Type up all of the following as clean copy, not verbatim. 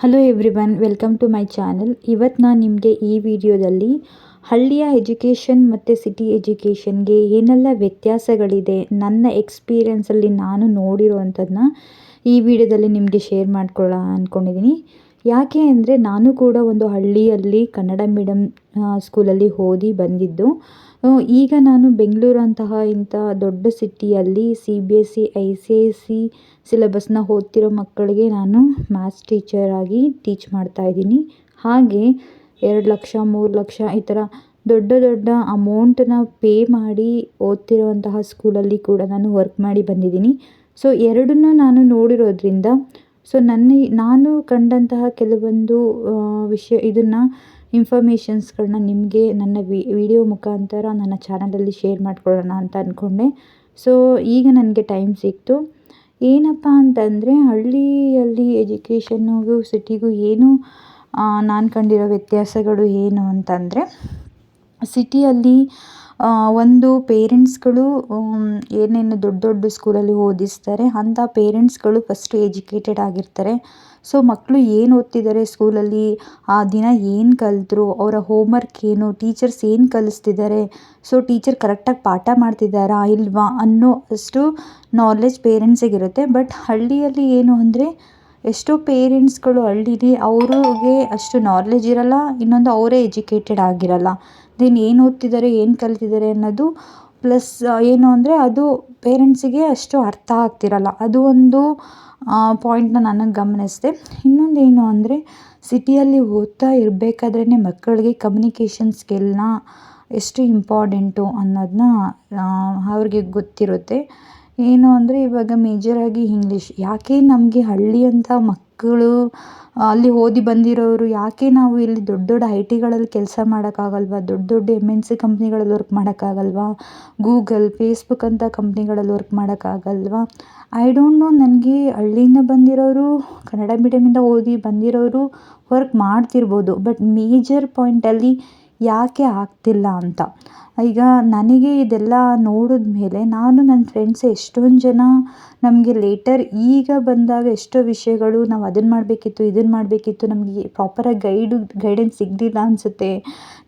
Hello everyone, welcome to my channel. ಇವತ್ತು ನಾನು ನಿಮಗೆ ಈ ವಿಡಿಯೋದಲ್ಲಿ ಹಳ್ಳಿಯ ಎಜುಕೇಷನ್ ಮತ್ತು ಸಿಟಿ ಎಜುಕೇಷನ್ಗೆ ಏನೆಲ್ಲ ವ್ಯತ್ಯಾಸಗಳಿದೆ, ನನ್ನ ಎಕ್ಸ್ಪೀರಿಯೆನ್ಸಲ್ಲಿ ನಾನು ನೋಡಿರೋವಂಥದ್ದನ್ನ ಈ ವಿಡಿಯೋದಲ್ಲಿ ನಿಮಗೆ ಶೇರ್ ಮಾಡ್ಕೊಳ್ಳೋಣ ಅಂದ್ಕೊಂಡಿದ್ದೀನಿ. ಯಾಕೆ ಅಂದರೆ ನಾನು ಕೂಡ ಒಂದು ಹಳ್ಳಿಯಲ್ಲಿ ಕನ್ನಡ ಮೀಡಿಯಮ್ ಸ್ಕೂಲಲ್ಲಿ ಓದಿ ಬಂದಿದ್ದು. ಈಗ ನಾನು ಬೆಂಗಳೂರು ಅಂತಹ ಇಂಥ ದೊಡ್ಡ ಸಿಟಿಯಲ್ಲಿ CBSE ICSE ಸಿಲೆಬಸ್ನ ಓದ್ತಿರೋ ಮಕ್ಕಳಿಗೆ ನಾನು ಮ್ಯಾಥ್ಸ್ ಟೀಚರ್ ಆಗಿ ಟೀಚ್ ಮಾಡ್ತಾಯಿದ್ದೀನಿ. ಹಾಗೆ 2 ಲಕ್ಷ 3 ಲಕ್ಷ ಈ ಥರ ದೊಡ್ಡ ದೊಡ್ಡ ಅಮೌಂಟನ್ನ ಪೇ ಮಾಡಿ ಓದ್ತಿರುವಂತಹ ಸ್ಕೂಲಲ್ಲಿ ಕೂಡ ನಾನು ವರ್ಕ್ ಮಾಡಿ ಬಂದಿದ್ದೀನಿ. ಸೊ ಎರಡನ್ನೂ ನಾನು ನೋಡಿರೋದ್ರಿಂದ ನಾನು ಕಂಡಂತಹ ಕೆಲವೊಂದು ಇನ್ಫಾರ್ಮೇಷನ್ಸ್ಗಳನ್ನ ನಿಮಗೆ ನನ್ನ ವಿಡಿಯೋ ಮುಖಾಂತರ ನನ್ನ ಚಾನಲಲ್ಲಿ ಶೇರ್ ಮಾಡ್ಕೊಳ್ಳೋಣ ಅಂತ ಅಂದ್ಕೊಂಡೆ. ಸೊ ಈಗ ನನಗೆ ಟೈಮ್ ಸಿಕ್ತು. ಏನಪ್ಪ ಅಂತಂದರೆ ಹಳ್ಳಿಯಲ್ಲಿ ಎಜುಕೇಷನ್ನಿಗೂ ಸಿಟಿಗೂ ಏನು ನಾನು ಕಂಡಿರೋ ವ್ಯತ್ಯಾಸಗಳು ಏನು ಅಂತಂದರೆ, ಸಿಟಿಯಲ್ಲಿ ಒಂದು ಪೇರೆಂಟ್ಸ್ಗಳು ಏನೇನು ದೊಡ್ಡ ದೊಡ್ಡ ಸ್ಕೂಲಲ್ಲಿ ಓದಿಸ್ತಾರೆ ಅಂಥ ಪೇರೆಂಟ್ಸ್ಗಳು ಫಸ್ಟ್ ಎಜುಕೇಟೆಡ್ ಆಗಿರ್ತಾರೆ. ಸೊ ಮಕ್ಕಳು ಏನು ಓದ್ತಿದ್ದಾರೆ ಸ್ಕೂಲಲ್ಲಿ, ಆ ದಿನ ಏನು ಕಲಿತರು, ಅವರ ಹೋಮ್ವರ್ಕ್ ಏನು, ಟೀಚರ್ಸ್ ಏನು ಕಲಿಸ್ತಿದ್ದಾರೆ, ಸೊ ಟೀಚರ್ ಕರೆಕ್ಟಾಗಿ ಪಾಠ ಮಾಡ್ತಿದ್ದಾರಾ ಇಲ್ವಾ ಅನ್ನೋ ಅಷ್ಟು ನಾಲೆಜ್ ಪೇರೆಂಟ್ಸಿಗಿರುತ್ತೆ. ಬಟ್ ಹಳ್ಳಿಯಲ್ಲಿ ಏನು ಅಂದರೆ, ಎಷ್ಟೋ ಪೇರೆಂಟ್ಸ್ಗಳು ಹಳ್ಳೀಲಿ ಅವ್ರಿಗೆ ಅಷ್ಟು ನಾಲೆಜ್ ಇರಲ್ಲ, ಇನ್ನೊಂದು ಅವರೇ ಎಜುಕೇಟೆಡ್ ಆಗಿರಲ್ಲ. ದೆನ್ ಏನು ಓದ್ತಿದ್ದಾರೆ ಏನು ಕಲಿತಿದ್ದಾರೆ ಅನ್ನೋದು ಪ್ಲಸ್ ಏನು ಅಂದರೆ ಅದು ಪೇರೆಂಟ್ಸಿಗೆ ಅಷ್ಟು ಅರ್ಥ ಆಗ್ತಿರಲ್ಲ. ಅದು ಒಂದು ಪಾಯಿಂಟ್ನ ನನಗೆ ಗಮನಿಸಿದೆ. ಇನ್ನೊಂದೇನು ಅಂದರೆ, ಸಿಟಿಯಲ್ಲಿ ಓದ್ತಾ ಇರಬೇಕಾದ್ರೇ ಮಕ್ಕಳಿಗೆ ಕಮ್ಯುನಿಕೇಷನ್ ಸ್ಕಿಲ್ನ ಎಷ್ಟು ಇಂಪಾರ್ಟೆಂಟು ಅನ್ನೋದನ್ನ ಅವ್ರಿಗೆ ಗೊತ್ತಿರುತ್ತೆ. ಏನು ಅಂದರೆ ಇವಾಗ ಮೇಜರಾಗಿ ಇಂಗ್ಲೀಷ್. ಯಾಕೆ ನಮಗೆ ಹಳ್ಳಿಯಂಥ ಮಕ್ಕಳು ಅಲ್ಲಿ ಓದಿ ಬಂದಿರೋರು ಯಾಕೆ ನಾವು ಇಲ್ಲಿ ದೊಡ್ಡ ದೊಡ್ಡ IT ಗಳಲ್ಲಿ ಕೆಲಸ ಮಾಡೋಕ್ಕಾಗಲ್ವಾ, ದೊಡ್ಡ ದೊಡ್ಡ MNC ಕಂಪ್ನಿಗಳಲ್ಲಿ ವರ್ಕ್ ಮಾಡೋಕ್ಕಾಗಲ್ವಾ, ಗೂಗಲ್ ಫೇಸ್ಬುಕ್ ಅಂತ ಕಂಪ್ನಿಗಳಲ್ಲಿ ವರ್ಕ್ ಮಾಡೋಕ್ಕಾಗಲ್ವಾ, ಐ ಡೋಂಟ್ ನೋ. ನನಗೆ ಹಳ್ಳಿಯಿಂದ ಬಂದಿರೋರು, ಕನ್ನಡ ಮೀಡಿಯಮಿಂದ ಓದಿ ಬಂದಿರೋರು ವರ್ಕ್ ಮಾಡ್ತಿರ್ಬೋದು. ಬಟ್ ಮೇಜರ್ ಪಾಯಿಂಟಲ್ಲಿ ಯಾಕೆ ಆಗ್ತಿಲ್ಲ ಅಂತ. ಈಗ ನನಗೆ ಇದೆಲ್ಲ ನೋಡಿದ ಮೇಲೆ ನಾನು ನನ್ನ ಫ್ರೆಂಡ್ಸ್ ಎಷ್ಟೊಂದು ಜನ ನಮಗೆ ಲೇಟರ್ ಈಗ ಬಂದಾಗ ಎಷ್ಟೋ ವಿಷಯಗಳು ನಾವು ಅದನ್ನು ಮಾಡಬೇಕಿತ್ತು ಇದನ್ನು ಮಾಡಬೇಕಿತ್ತು, ನಮಗೆ ಪ್ರಾಪರಾಗಿ ಗೈಡೆನ್ಸ್ ಸಿಗಲಿಲ್ಲ ಅನಿಸುತ್ತೆ,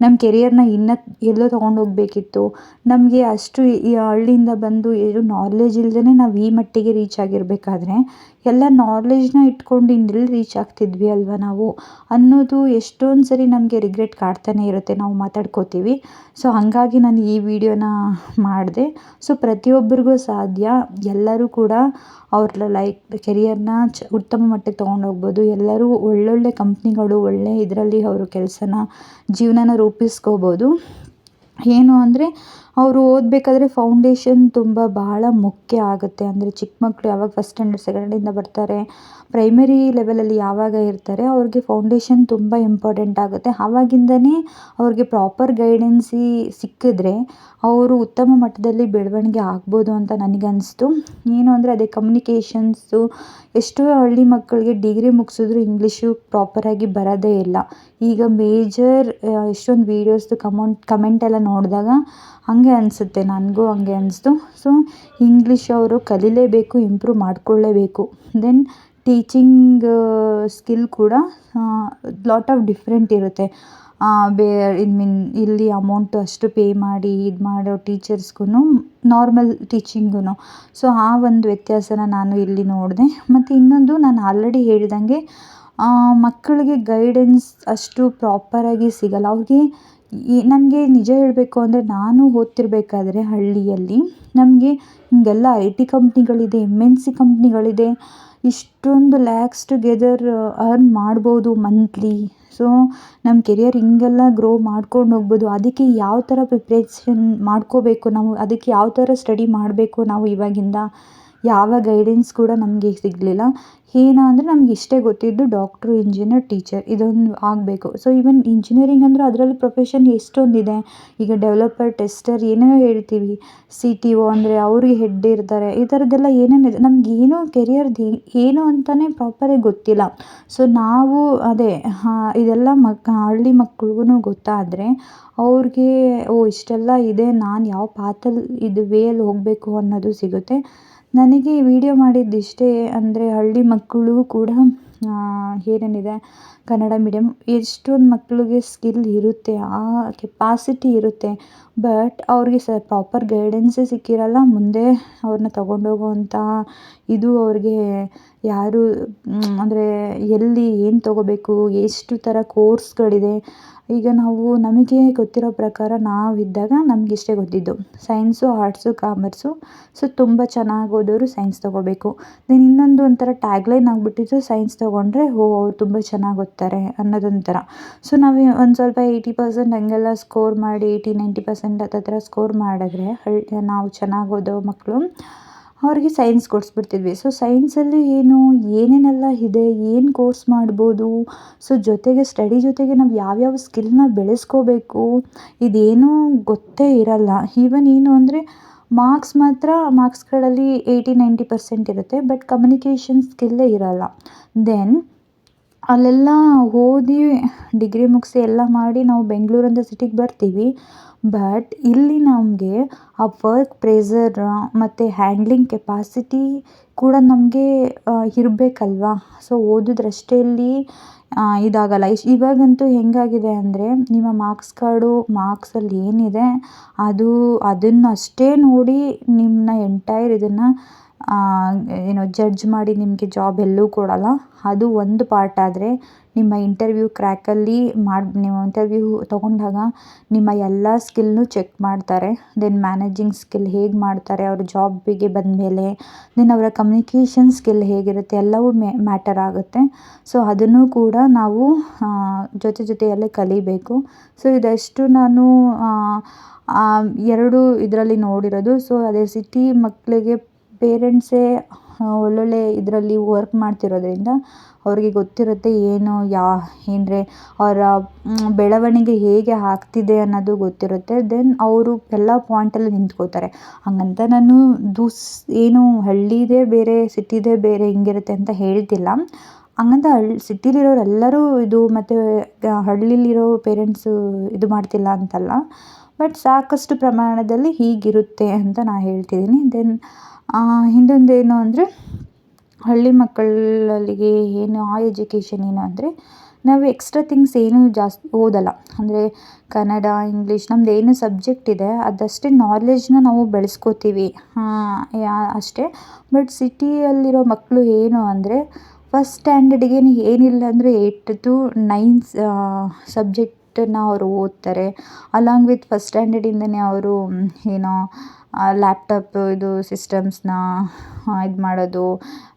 ನಮ್ಮ ಕೆರಿಯರ್ನ ಇನ್ನೂ ಎಲ್ಲೋ ತೊಗೊಂಡೋಗ್ಬೇಕಿತ್ತು, ನಮಗೆ ಅಷ್ಟು ಈ ಹಳ್ಳಿಯಿಂದ ಬಂದು ಏನು ನಾಲೆಜ್ ಇಲ್ಲದೇ ನಾವು ಈ ಮಟ್ಟಿಗೆ ರೀಚ್ ಆಗಿರಬೇಕಾದ್ರೆ ಎಲ್ಲ ನಾಲೆಜ್ನ ಇಟ್ಕೊಂಡು ಇನ್ನೆಲ್ಲಿ ರೀಚ್ ಆಗ್ತಿದ್ವಿ ಅಲ್ವಾ ನಾವು ಅನ್ನೋದು ಎಷ್ಟೊಂದು ಸರಿ ನಮಗೆ ರಿಗ್ರೆಟ್ ಕಾಡ್ತಾನೆ ಇರುತ್ತೆ, ನಾವು ಮಾತಾಡ್ಕೋತೀವಿ. ಸೊ ಹಾಗಾಗಿ ನಾನು ಈ ವಿಡಿಯೋನ ಮಾಡಿದೆ. ಸೊ ಪ್ರತಿಯೊಬ್ಬರಿಗೂ ಸಾಧ್ಯ, ಎಲ್ಲರೂ ಕೂಡ ಅವ್ರ ಕೆರಿಯರ್ನ ಉತ್ತಮ ಮಟ್ಟಕ್ಕೆ ತೊಗೊಂಡೋಗ್ಬೋದು. ಎಲ್ಲರೂ ಒಳ್ಳೊಳ್ಳೆ ಕಂಪ್ನಿಗಳು ಒಳ್ಳೆ ಇದರಲ್ಲಿ ಅವರು ಜೀವನನ ರೂಪಿಸ್ಕೋಬೋದು. ಏನು ಅಂದರೆ ಅವರು ಓದಬೇಕಾದ್ರೆ ಫೌಂಡೇಶನ್ ಬಹಳ ಮುಖ್ಯ ಆಗುತ್ತೆ. ಅಂದರೆ ಚಿಕ್ಕ ಮಕ್ಕಳು ಯಾವಾಗ ಫಸ್ಟ್ ಸ್ಟ್ಯಾಂಡರ್ಡ್ ಸೆಕೆಂಡಿಂದ ಬರ್ತಾರೆ, ಪ್ರೈಮರಿ ಲೆವೆಲಲ್ಲಿ ಯಾವಾಗ ಇರ್ತಾರೆ, ಅವ್ರಿಗೆ ಫೌಂಡೇಶನ್ ತುಂಬ ಇಂಪಾರ್ಟೆಂಟ್ ಆಗುತ್ತೆ. ಆವಾಗಿಂದನೇ ಅವ್ರಿಗೆ ಪ್ರಾಪರ್ ಗೈಡೆನ್ಸಿ ಸಿಕ್ಕಿದ್ರೆ ಅವರು ಉತ್ತಮ ಮಟ್ಟದಲ್ಲಿ ಬೆಳವಣಿಗೆ ಆಗ್ಬೋದು ಅಂತ ನನಗನ್ನಿಸ್ತು. ಏನು ಅಂದರೆ ಅದೇ ಕಮ್ಯುನಿಕೇಷನ್ಸು. ಎಷ್ಟೋ ಹಳ್ಳಿ ಮಕ್ಕಳಿಗೆ ಡಿಗ್ರಿ ಮುಗಿಸಿದ್ರು ಇಂಗ್ಲೀಷು ಪ್ರಾಪರಾಗಿ ಬರೋದೇ ಇಲ್ಲ. ಈಗ ಮೇಜರ್ ಎಷ್ಟೊಂದು ವೀಡಿಯೋಸ್ದು ಕಮೆಂಟೆಲ್ಲ ನೋಡಿದಾಗ ಹಾಗೆ ಅನಿಸುತ್ತೆ, ನನಗೂ ಹಾಗೆ ಅನಿಸ್ತು. ಸೊ ಇಂಗ್ಲೀಷ್ ಅವರು ಕಲೀಲೇಬೇಕು, ಇಂಪ್ರೂವ್ ಮಾಡಿಕೊಳ್ಳೇಬೇಕು. ದೆನ್ ಟೀಚಿಂಗ್ ಸ್ಕಿಲ್ ಕೂಡ ಲಾಟ್ ಆಫ್ ಡಿಫ್ರೆಂಟ್ ಇರುತ್ತೆ. ಇಲ್ಲಿ ಅಮೌಂಟ್ ಅಷ್ಟು ಪೇ ಮಾಡಿ ಇದು ಮಾಡೋ ಟೀಚರ್ಸ್ಗೂ ನಾರ್ಮಲ್ ಟೀಚಿಂಗೂ. ಸೊ ಆ ಒಂದು ವ್ಯತ್ಯಾಸನ ನಾನು ಇಲ್ಲಿ ನೋಡಿದೆ. ಮತ್ತು ಇನ್ನೊಂದು, ನಾನು ಆಲ್ರೆಡಿ ಹೇಳಿದಂಗೆ ಮಕ್ಕಳಿಗೆ ಗೈಡೆನ್ಸ್ ಅಷ್ಟು ಪ್ರಾಪರಾಗಿ ಸಿಗಲ್ಲ ಅವ್ರಿಗೆ. ನನಗೆ ನಿಜ ಹೇಳಬೇಕು ಅಂದರೆ, ನಾನು ಓದ್ತಿರ್ಬೇಕಾದ್ರೆ ಹಳ್ಳಿಯಲ್ಲಿ ನಮಗೆ ಹಿಂಗೆಲ್ಲ IT ಕಂಪ್ನಿಗಳಿದೆ, MNC ಕಂಪ್ನಿಗಳಿದೆ, ಇಷ್ಟೊಂದು ಲ್ಯಾಕ್ಸ್ ಟುಗೆದರ್ ಅರ್ನ್ ಮಾಡ್ಬೋದು ಮಂತ್ಲಿ. ಸೊ ನಮ್ಮ ಕೆರಿಯರ್ ಹಿಂಗೆಲ್ಲ ಗ್ರೋ ಮಾಡ್ಕೊಂಡು ಹೋಗ್ಬೋದು. ಅದಕ್ಕೆ ಯಾವ ಥರ ಪ್ರಿಪ್ರೇಷನ್ ಮಾಡ್ಕೋಬೇಕು ನಾವು, ಅದಕ್ಕೆ ಯಾವ ಥರ ಸ್ಟಡಿ ಮಾಡಬೇಕು ನಾವು ಇವಾಗಿಂದ, ಯಾವ ಗೈಡೆನ್ಸ್ ಕೂಡ ನಮಗೆ ಸಿಗಲಿಲ್ಲ. ಏನು ಅಂದರೆ ನಮ್ಗೆ ಇಷ್ಟೇ ಗೊತ್ತಿದ್ದು ಡಾಕ್ಟ್ರು, ಇಂಜಿನಿಯರ್, ಟೀಚರ್ ಇದೊಂದು ಆಗಬೇಕು. ಸೊ ಈವನ್ ಇಂಜಿನಿಯರಿಂಗ್ ಅಂದರೆ ಅದರಲ್ಲಿ ಪ್ರೊಫೆಷನ್ ಎಷ್ಟೊಂದಿದೆ. ಈಗ ಡೆವಲಪರ್, ಟೆಸ್ಟರ್ ಏನೇನೋ ಹೇಳ್ತೀವಿ. CTO ಅಂದರೆ ಅವ್ರಿಗೆ ಹೆಡ್ ಇರ್ತಾರೆ. ಈ ಥರದ್ದೆಲ್ಲ ಏನೇನಿದೆ ನಮಗೇನು ಕೆರಿಯರ್ದು ಏನು ಅಂತಲೇ ಪ್ರಾಪರಾಗಿ ಗೊತ್ತಿಲ್ಲ. ಸೊ ನಾವು ಅದೇ ಇದೆಲ್ಲ ಹಳ್ಳಿ ಮಕ್ಳಿಗೂ ಗೊತ್ತಾದರೆ ಅವ್ರಿಗೆ ಇಷ್ಟೆಲ್ಲ ಇದೆ, ನಾನು ಯಾವ ಪಾತಲ್ಲಿ ವೇಯಲ್ಲಿ ಹೋಗಬೇಕು ಅನ್ನೋದು ಸಿಗುತ್ತೆ. ನನಗೆ ಈ ವಿಡಿಯೋ ಮಾಡಿದ್ದಿಷ್ಟೇ. ಅಂದರೆ ಹಳ್ಳಿ ಮಕ್ಕಳು ಕೂಡ ಏನೇನಿದೆ ಕನ್ನಡ ಮೀಡಿಯಮ್ ಎಷ್ಟೊಂದು ಮಕ್ಕಳಿಗೆ ಸ್ಕಿಲ್ ಇರುತ್ತೆ, ಆ ಕೆಪಾಸಿಟಿ ಇರುತ್ತೆ. ಬಟ್ ಅವ್ರಿಗೆ ಪ್ರಾಪರ್ ಗೈಡೆನ್ಸೇ ಸಿಕ್ಕಿರಲ್ಲ. ಮುಂದೆ ಅವ್ರನ್ನ ತಗೊಂಡೋಗುವಂಥ ಇದು ಅವ್ರಿಗೆ ಯಾರು ಅಂದರೆ ಎಲ್ಲಿ ಏನು ತೊಗೋಬೇಕು, ಎಷ್ಟು ಥರ ಕೋರ್ಸ್ಗಳಿದೆ. ಈಗ ನಮಗೆ ಗೊತ್ತಿರೋ ಪ್ರಕಾರ ನಾವಿದ್ದಾಗ ನಮಗಿಷ್ಟೇ ಗೊತ್ತಿದ್ದು ಸೈನ್ಸು, ಆರ್ಟ್ಸು, ಕಾಮರ್ಸು. ಸೊ ತುಂಬ ಚೆನ್ನಾಗಿ ಓದೋರು ಸೈನ್ಸ್ ತೊಗೋಬೇಕು. ದೆನ್ ಇನ್ನೊಂದು ಒಂಥರ ಟ್ಯಾಗ್ಲೈನ್ ಆಗಿಬಿಟ್ಟಿತ್ತು, ಸೈನ್ಸ್ ತೊಗೊಂಡ್ರೆ ಅವ್ರು ತುಂಬ ಚೆನ್ನಾಗಿ ಓದ್ತಾರೆ ಅನ್ನೋದೊಂಥರ. ಸೊ ನಾವು ಒಂದು ಸ್ವಲ್ಪ 80% ಹಂಗೆಲ್ಲ ಸ್ಕೋರ್ ಮಾಡಿ 80-90% ಹತ್ತತ್ರ ಸ್ಕೋರ್ ಮಾಡಿದ್ರೆ ನಾವು ಚೆನ್ನಾಗಿ ಓದೋ ಮಕ್ಕಳು ಅವ್ರಿಗೆ ಸೈನ್ಸ್ ಕೊಡಿಸ್ಬಿಡ್ತಿದ್ವಿ. ಸೊ ಸೈನ್ಸಲ್ಲಿ ಏನೇನೆಲ್ಲ ಇದೆ, ಏನು ಕೋರ್ಸ್ ಮಾಡ್ಬೋದು, ಸೊ ಜೊತೆಗೆ ಸ್ಟಡಿ ಜೊತೆಗೆ ನಾವು ಯಾವ್ಯಾವ ಸ್ಕಿಲ್ನ ಬೆಳೆಸ್ಕೋಬೇಕು ಇದೇನೂ ಗೊತ್ತೇ ಇರಲ್ಲ. ಈವನ್ ಅಂದರೆ ಮಾರ್ಕ್ಸ್ಗಳಲ್ಲಿ 80-90% ಇರುತ್ತೆ, ಬಟ್ ಕಮ್ಯುನಿಕೇಷನ್ ಸ್ಕಿಲ್ಲೇ ಇರಲ್ಲ. ದೆನ್ ಅಲ್ಲೆಲ್ಲ ಓದಿ ಡಿಗ್ರಿ ಮುಗಿಸಿ ಎಲ್ಲ ಮಾಡಿ ನಾವು ಬೆಂಗಳೂರಿಂದ ಸಿಟಿಗೆ ಬರ್ತೀವಿ. ಬಟ್ ಇಲ್ಲಿ ನಮಗೆ ಆ ವರ್ಕ್ ಪ್ರೆಷರ್ ಮತ್ತು ಹ್ಯಾಂಡ್ಲಿಂಗ್ ಕೆಪಾಸಿಟಿ ಕೂಡ ನಮಗೆ ಇರಬೇಕಲ್ವಾ. ಸೊ ಓದಿದ್ರಷ್ಟೇ ಇಲ್ಲಿ ಇದಾಗಲ್ಲ. ಇವಾಗಂತೂ ಹೆಂಗಾಗಿದೆ ಅಂದರೆ ನಿಮ್ಮ ಮಾರ್ಕ್ಸಲ್ಲಿ ಏನಿದೆ ಅದನ್ನಷ್ಟೇ ನೋಡಿ ನಿಮ್ಮನ್ನ ಎಂಟೈರ್ ಇದನ್ನು ಜಡ್ಜ್ ಮಾಡಿ ನಿಮಗೆ ಜಾಬ್ ಎಲ್ಲೂ ಕೊಡಲ್ಲ. ಅದು ಒಂದು ಪಾರ್ಟ್. ಆದರೆ ನಿಮ್ಮ ಇಂಟರ್ವ್ಯೂ ಕ್ರ್ಯಾಕಲ್ಲಿ ನೀವು ಇಂಟರ್ವ್ಯೂ ತೊಗೊಂಡಾಗ ನಿಮ್ಮ ಎಲ್ಲ ಸ್ಕಿಲ್ನೂ ಚೆಕ್ ಮಾಡ್ತಾರೆ. ದೆನ್ ಮ್ಯಾನೇಜಿಂಗ್ ಸ್ಕಿಲ್ ಹೇಗೆ ಮಾಡ್ತಾರೆ ಅವರು ಜಾಬಿಗೆ ಬಂದಮೇಲೆ, ದೆನ್ ಅವರ ಕಮ್ಯುನಿಕೇಷನ್ ಸ್ಕಿಲ್ ಹೇಗಿರುತ್ತೆ ಎಲ್ಲವೂ ಮ್ಯಾಟರ್ ಆಗುತ್ತೆ. ಸೊ ಅದನ್ನು ಕೂಡ ನಾವು ಜೊತೆಯಲ್ಲೇ ಕಲಿಬೇಕು. ಸೊ ಇದಷ್ಟು ನಾನು 2 ಇದರಲ್ಲಿ ನೋಡಿರೋದು. ಸೊ ಅದೇ ಸಿಟಿ ಮಕ್ಕಳಿಗೆ ಪೇರೆಂಟ್ಸೇ ಒಳ್ಳೊಳ್ಳೆ ಇದರಲ್ಲಿ ವರ್ಕ್ ಮಾಡ್ತಿರೋದ್ರಿಂದ ಅವ್ರಿಗೆ ಗೊತ್ತಿರುತ್ತೆ ಅಂದರೆ ಅವರ ಬೆಳವಣಿಗೆ ಹೇಗೆ ಆಗ್ತಿದೆ ಅನ್ನೋದು ಗೊತ್ತಿರುತ್ತೆ. ದೆನ್ ಅವರು ಎಲ್ಲ ಪಾಯಿಂಟಲ್ಲಿ ನಿಂತ್ಕೋತಾರೆ. ಹಂಗಂತ ನಾನು ಹಳ್ಳಿದೇ ಬೇರೆ ಸಿಟಿದೇ ಬೇರೆ ಹಿಂಗಿರುತ್ತೆ ಅಂತ ಹೇಳ್ತಿಲ್ಲ. ಹಂಗಂತ ಸಿಟಿಲಿರೋರೆಲ್ಲರೂ ಮತ್ತು ಹಳ್ಳಿಲಿರೋ ಪೇರೆಂಟ್ಸು ಇದು ಮಾಡ್ತಿಲ್ಲ ಅಂತಲ್ಲ. ಬಟ್ ಸಾಕಷ್ಟು ಪ್ರಮಾಣದಲ್ಲಿ ಹೀಗಿರುತ್ತೆ ಅಂತ ನಾನು ಹೇಳ್ತಿದ್ದೀನಿ. ದೆನ್ ಇನ್ನೊಂದೇನು ಅಂದರೆ ಹಳ್ಳಿ ಮಕ್ಕಳಲ್ಲಿಗೆ ಆ ಎಜುಕೇಷನ್ ಅಂದರೆ ನಾವು ಎಕ್ಸ್ಟ್ರಾ ಥಿಂಗ್ಸ್ ಜಾಸ್ತಿ ಓದಲ್ಲ. ಅಂದರೆ ಕನ್ನಡ, ಇಂಗ್ಲೀಷ್ ನಮ್ದು ಏನು ಸಬ್ಜೆಕ್ಟ್ ಇದೆ ಅದಷ್ಟೇ ನಾಲೆಜ್ನ ನಾವು ಬೆಳೆಸ್ಕೋತೀವಿ ಅಷ್ಟೇ. ಬಟ್ ಸಿಟಿಯಲ್ಲಿರೋ ಮಕ್ಕಳು ಅಂದರೆ ಫಸ್ಟ್ ಸ್ಟ್ಯಾಂಡರ್ಡಿಗೆ ಏನಿಲ್ಲ ಅಂದರೆ 8 to 9 ಸಬ್ಜೆಕ್ಟನ್ನು ಅವರು ಓದ್ತಾರೆ. ಅಲಾಂಗ್ ವಿತ್ ಫಸ್ಟ್ ಸ್ಟ್ಯಾಂಡರ್ಡಿಂದನೇ ಅವರು ಲ್ಯಾಪ್ಟಾಪ್ ಸಿಸ್ಟಮ್ಸ್ನ ಮಾಡೋದು,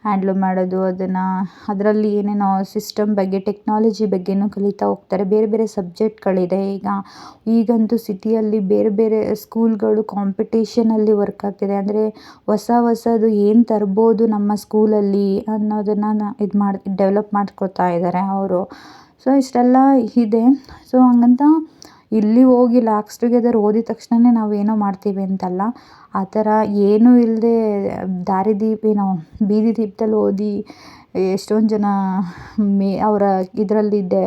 ಹ್ಯಾಂಡ್ಲ್ ಮಾಡೋದು, ಅದರಲ್ಲಿ ಏನೇನೋ ಸಿಸ್ಟಮ್ ಬಗ್ಗೆ, ಟೆಕ್ನಾಲಜಿ ಬಗ್ಗೆನೂ ಕಲಿತಾ ಹೋಗ್ತಾರೆ. ಬೇರೆ ಬೇರೆ ಸಬ್ಜೆಕ್ಟ್ಗಳಿದೆ. ಈಗಂತೂ ಸಿಟಿಯಲ್ಲಿ ಬೇರೆ ಬೇರೆ ಸ್ಕೂಲ್ಗಳು ಕಾಂಪಿಟೇಷನಲ್ಲಿ ವರ್ಕ್ ಆಗ್ತಿದೆ. ಅಂದರೆ ಹೊಸದು ಏನು ತರ್ಬೋದು ನಮ್ಮ ಸ್ಕೂಲಲ್ಲಿ ಅನ್ನೋದನ್ನು ಡೆವಲಪ್ ಮಾಡ್ಕೊತಾ ಇದ್ದಾರೆ ಅವರು. ಸೊ ಇಷ್ಟೆಲ್ಲ ಇದೆ. ಸೊ ಹಂಗಂತ ಇಲ್ಲಿ ಹೋಗಿ ಲಾಕ್ಸ್ ಟುಗೆದರ್ ಓದಿದ ತಕ್ಷಣವೇ ನಾವೇನೋ ಮಾಡ್ತೀವಿ ಅಂತಲ್ಲ. ಆ ಥರ ಏನೂ ಇಲ್ಲದೆ ಬೀದಿ ದೀಪದಲ್ಲಿ ಓದಿ ಎಷ್ಟೊಂದು ಜನ ಅವರ ಇದರಲ್ಲಿದ್ದೆ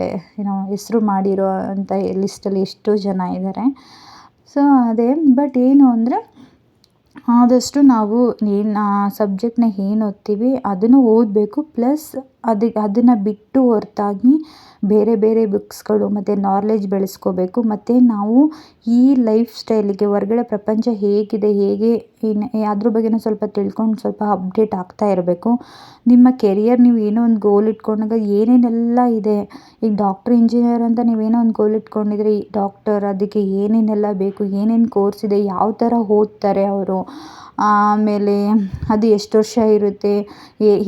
ಹೆಸರು ಮಾಡಿರೋ ಅಂಥ ಲಿಸ್ಟಲ್ಲಿ ಎಷ್ಟೋ ಜನ ಇದ್ದಾರೆ. ಸೊ ಅದೇ. ಬಟ್ ಅಂದರೆ ಆದಷ್ಟು ನಾವು ಸಬ್ಜೆಕ್ಟ್ನ ಓದ್ತೀವಿ ಅದನ್ನು ಓದಬೇಕು. ಪ್ಲಸ್ ಅದನ್ನು ಬಿಟ್ಟು ಹೊರತಾಗಿ ಬೇರೆ ಬೇರೆ ಬುಕ್ಸ್ಗಳು ಮತ್ತು ನಾಲೆಜ್ ಬೆಳೆಸ್ಕೋಬೇಕು. ಮತ್ತು ನಾವು ಈ ಲೈಫ್ ಸ್ಟೈಲಿಗೆ ಹೊರಗಡೆ ಪ್ರಪಂಚ ಹೇಗಿದೆ, ಅದ್ರ ಬಗ್ಗೆನೂ ಸ್ವಲ್ಪ ತಿಳ್ಕೊಂಡು ಸ್ವಲ್ಪ ಅಪ್ಡೇಟ್ ಆಗ್ತಾ ಇರಬೇಕು. ನಿಮ್ಮ ಕೆರಿಯರ್ ನೀವು ಏನೋ ಒಂದು ಗೋಲ್ ಇಟ್ಕೊಂಡಾಗ ಏನೇನೆಲ್ಲ ಇದೆ. ಈಗ ಡಾಕ್ಟ್ರ್, ಇಂಜಿನಿಯರ್ ಅಂತ ನೀವೇನೋ ಒಂದು ಗೋಲ್ ಇಟ್ಕೊಂಡಿದ್ರೆ ಡಾಕ್ಟರ್ ಅದಕ್ಕೆ ಏನೇನೆಲ್ಲ ಬೇಕು, ಏನೇನು ಕೋರ್ಸ್ ಇದೆ, ಯಾವ ಥರ ಓದ್ತಾರೆ ಅವರು, ಆಮೇಲೆ ಅದು ಎಷ್ಟು ವರ್ಷ ಇರುತ್ತೆ,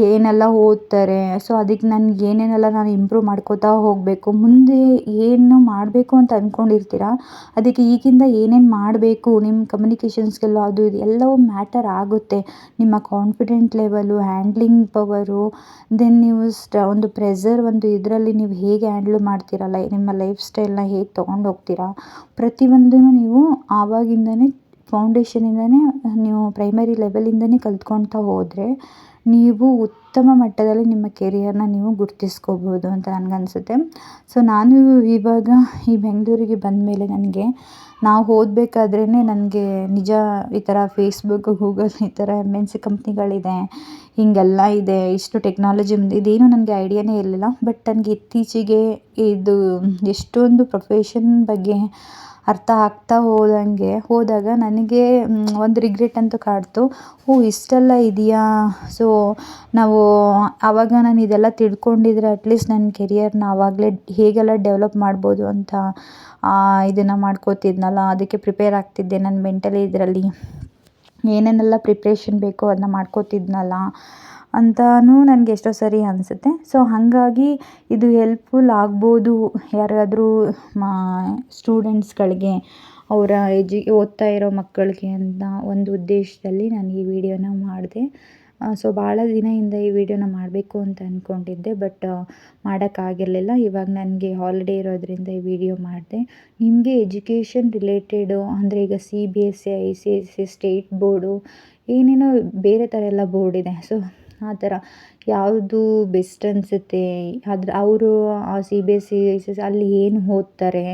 ಏನೆಲ್ಲ ಓದ್ತಾರೆ. ಸೊ ಅದಕ್ಕೆ ನನಗೆ ಏನೇನೆಲ್ಲ ನಾನು ಇಂಪ್ರೂವ್ ಮಾಡ್ಕೋತಾ ಹೋಗಬೇಕು. ಮುಂದೆ ಏನು ಮಾಡಬೇಕು ಅಂತ ಅಂದ್ಕೊಂಡಿರ್ತೀರ ಅದಕ್ಕೆ ಈಗಿಂದ ಏನೇನು ಮಾಡಬೇಕು, ನಿಮ್ಮ ಕಮ್ಯುನಿಕೇಷನ್ ಸ್ಕಿಲ್ ಅದು ಇದು ಎಲ್ಲವೂ ಮ್ಯಾಟರ್ ಆಗುತ್ತೆ. ನಿಮ್ಮ confident level, handling power, then ನೀವು ಒಂದು ಪ್ರೆಷರ್ ಇದರಲ್ಲಿ ನೀವು ಹೇಗೆ ಹ್ಯಾಂಡ್ಲ್ ಮಾಡ್ತೀರಲ್ಲ, ನಿಮ್ಮ ಲೈಫ್ ಸ್ಟೈಲ್ನ ಹೇಗೆ ತೊಗೊಂಡು ಹೋಗ್ತೀರಾ, ಪ್ರತಿಯೊಂದನ್ನು ನೀವು ಆವಾಗಿಂದನೇ ಫೌಂಡೇಶನಿಂದನೇ ನೀವು ಪ್ರೈಮರಿ ಲೆವೆಲಿಂದನೇ ಕಲ್ತ್ಕೊಳ್ತಾ ಹೋದರೆ ನೀವು ಉತ್ತಮ ಮಟ್ಟದಲ್ಲಿ ನಿಮ್ಮ ಕೆರಿಯರ್ನ ನೀವು ಗುರುತಿಸ್ಕೋಬೋದು ಅಂತ ನನಗನ್ಸುತ್ತೆ. ಸೊ ನಾನು ಇವಾಗ ಈ ಬೆಂಗಳೂರಿಗೆ ಬಂದಮೇಲೆ ನಾವು ಓದಬೇಕಾದ್ರೇ ನನಗೆ ನಿಜ ಈ ಥರ ಫೇಸ್ಬುಕ್, ಗೂಗಲ್ ಈ ಥರ MNC ಕಂಪ್ನಿಗಳಿದೆ, ಹೀಗೆಲ್ಲ ಇದೆ, ಇಷ್ಟು ಟೆಕ್ನಾಲಜಿ ಮುಂದೆ ಇದೇನು ನನಗೆ ಐಡಿಯಾನೇ ಇರಲಿಲ್ಲ. ಬಟ್ ನನಗೆ ಇತ್ತೀಚೆಗೆ ಇದು ಎಷ್ಟೊಂದು ಪ್ರೊಫೆಷನ್ ಬಗ್ಗೆ ಅರ್ಥ ಆಗ್ತಾ ಹೋದಾಗ ನನಗೆ ಒಂದು ರಿಗ್ರೆಟ್ ಅಂತೂ ಕಾಡ್ತು. ಇಷ್ಟೆಲ್ಲ ಇದೆಯಾ? ಸೊ ನಾವು ಆವಾಗ ನಾನು ಇದೆಲ್ಲ ತಿಳ್ಕೊಂಡಿದ್ರೆ ಅಟ್ಲೀಸ್ಟ್ ನನ್ನ ಕೆರಿಯರ್ನ ಆವಾಗಲೇ ಹೇಗೆಲ್ಲ ಡೆವಲಪ್ ಮಾಡ್ಬೋದು ಅಂತ ಇದನ್ನು ಮಾಡ್ಕೋತಿದ್ನಲ್ಲ, ಅದಕ್ಕೆ ಪ್ರಿಪೇರ್ ಆಗ್ತಿದ್ದೆ. ನನ್ನ ಮೆಂಟಲಿ ಇದರಲ್ಲಿ ಏನೇನೆಲ್ಲ ಪ್ರಿಪ್ರೇಷನ್ ಬೇಕೋ ಅದನ್ನ ಮಾಡ್ಕೋತಿದ್ನಲ್ಲ ಅಂತಲೂ ನನಗೆ ಎಷ್ಟೋ ಸರಿ ಅನಿಸುತ್ತೆ. ಸೊ ಹಾಗಾಗಿ ಇದು ಹೆಲ್ಪ್ಫುಲ್ ಆಗ್ಬೋದು ಯಾರಿಗಾದ್ರೂ ಸ್ಟೂಡೆಂಟ್ಸ್ಗಳಿಗೆ, ಅವರ ಓದ್ತಾ ಇರೋ ಮಕ್ಕಳಿಗೆ ಅಂತ ಒಂದು ಉದ್ದೇಶದಲ್ಲಿ ನಾನು ಈ ವಿಡಿಯೋನ ಮಾಡಿದೆ. ಸೊ ಭಾಳ ದಿನದಿಂದ ಈ ವಿಡಿಯೋನ ಮಾಡಬೇಕು ಅಂತ ಅಂದ್ಕೊಂಡಿದ್ದೆ, ಬಟ್ ಮಾಡೋಕ್ಕಾಗಿರಲಿಲ್ಲ. ಇವಾಗ ನನಗೆ ಹಾಲಿಡೇ ಇರೋದರಿಂದ ಈ ವಿಡಿಯೋ ಮಾಡಿದೆ. ನಿಮಗೆ ಎಜುಕೇಷನ್ ರಿಲೇಟೆಡು ಅಂದರೆ ಈಗ CBSE, ICSE, ಸ್ಟೇಟ್ ಬೋರ್ಡು, ಏನೇನೋ ಬೇರೆ ಥರ ಎಲ್ಲ ಬೋರ್ಡ್ ಇದೆ. ಸೊ ಆ ಥರ ಯಾವುದು ಬೆಸ್ಟ್ ಅನಿಸುತ್ತೆ, ಅವರು CBSE, ICSE ಅಲ್ಲಿ ಏನು ಓದ್ತಾರೆ,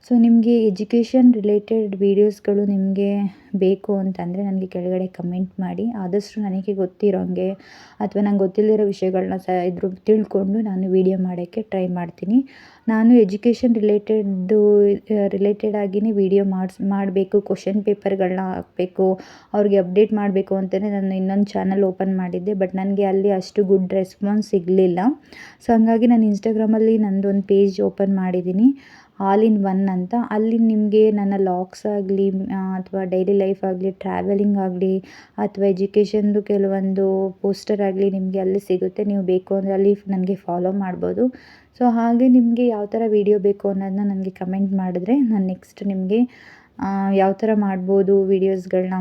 ಸೊ ನಿಮಗೆ ಎಜುಕೇಷನ್ ರಿಲೇಟೆಡ್ ವೀಡಿಯೋಸ್ಗಳು ನಿಮಗೆ ಬೇಕು ಅಂತಂದರೆ ನನಗೆ ಕೆಳಗಡೆ ಕಮೆಂಟ್ ಮಾಡಿ. ಆದಷ್ಟು ನನಗೆ ಗೊತ್ತಿರೋಂಗೆ ಅಥವಾ ನಂಗೆ ಗೊತ್ತಿಲ್ಲದಿರೋ ವಿಷಯಗಳನ್ನ ತಿಳ್ಕೊಂಡು ನಾನು ವಿಡಿಯೋ ಮಾಡೋಕ್ಕೆ ಟ್ರೈ ಮಾಡ್ತೀನಿ. ನಾನು ಎಜುಕೇಷನ್ ರಿಲೇಟೆಡ್ ಆಗಿಯೇ ವಿಡಿಯೋ ಮಾಡಬೇಕು, ಕ್ವಶನ್ ಪೇಪರ್ಗಳನ್ನ ಹಾಕಬೇಕು, ಅವ್ರಿಗೆ ಅಪ್ಡೇಟ್ ಮಾಡಬೇಕು ಅಂತಲೇ ನಾನು ಇನ್ನೊಂದು ಚಾನಲ್ ಓಪನ್ ಮಾಡಿದ್ದೆ. ಬಟ್ ನನಗೆ ಅಲ್ಲಿ ಅಷ್ಟು ಗುಡ್ ರೆಸ್ಪಾನ್ಸ್ ಸಿಗಲಿಲ್ಲ. ಸೊ ಹಂಗಾಗಿ ನಾನು ಇನ್ಸ್ಟಾಗ್ರಾಮಲ್ಲಿ ನಂದೊಂದು ಪೇಜ್ ಓಪನ್ ಮಾಡಿದ್ದೀನಿ, ಆಲ್ ಇನ್ ಒನ್ ಅಂತ. ಅಲ್ಲಿ ನಿಮಗೆ ನನ್ನ ಲಾಗ್ಸ್ ಆಗಲಿ ಅಥವಾ ಡೈಲಿ ಲೈಫ್ ಆಗಲಿ, ಟ್ರಾವೆಲಿಂಗ್ ಆಗಲಿ ಅಥವಾ ಎಜುಕೇಷನ್ದು ಕೆಲವೊಂದು ಪೋಸ್ಟರ್ ಆಗಲಿ ನಿಮಗೆ ಅಲ್ಲಿ ಸಿಗುತ್ತೆ. ನೀವು ಬೇಕು ಅಂದರೆ ಅಲ್ಲಿ ನನಗೆ ಫಾಲೋ ಮಾಡ್ಬೋದು. ಸೊ ಹಾಗೆ ನಿಮಗೆ ಯಾವ ಥರ ವೀಡಿಯೋ ಬೇಕು ಅನ್ನೋದನ್ನ ನನಗೆ ಕಮೆಂಟ್ ಮಾಡಿದ್ರೆ ನಾನು ನೆಕ್ಸ್ಟ್ ನಿಮಗೆ ಯಾವ ಥರ ಮಾಡ್ಬೋದು ವೀಡಿಯೋಸ್ಗಳನ್ನ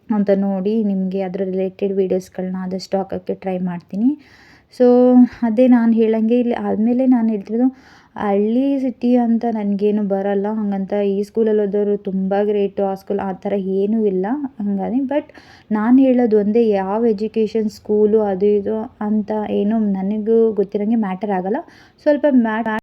ಅಂತ ನೋಡಿ ನಿಮಗೆ ಅದರ ರಿಲೇಟೆಡ್ ವೀಡಿಯೋಸ್ಗಳನ್ನ ಆದಷ್ಟು ಹಾಕೋಕ್ಕೆ ಟ್ರೈ ಮಾಡ್ತೀನಿ. ಸೊ ಅದೇ ನಾನು ಹೇಳಂಗೆ ಇಲ್ಲಿ ಆದಮೇಲೆ ನಾನು ಹೇಳ್ತಿರೋದು, ಹಳ್ಳಿ ಸಿಟಿ ಅಂತ ನನಗೇನು ಬರಲ್ಲ. ಹಾಗಂತ ಈ ಸ್ಕೂಲಲ್ಲಿ ಓದೋರು ತುಂಬ ಗ್ರೇಟು, ಆ ಸ್ಕೂಲ್ ಆ ಥರ ಏನೂ ಇಲ್ಲ ಹಾಗಾಗಿ. ಬಟ್ ನಾನು ಹೇಳೋದು ಒಂದೇ, ಯಾವ ಎಜುಕೇಷನ್ ಸ್ಕೂಲು ಅದು ಇದು ಅಂತ ಏನೂ ನನಗೂ ಗೊತ್ತಿರೋಂಗೆ ಮ್ಯಾಟರ್ ಆಗೋಲ್ಲ. ಸ್ವಲ್ಪ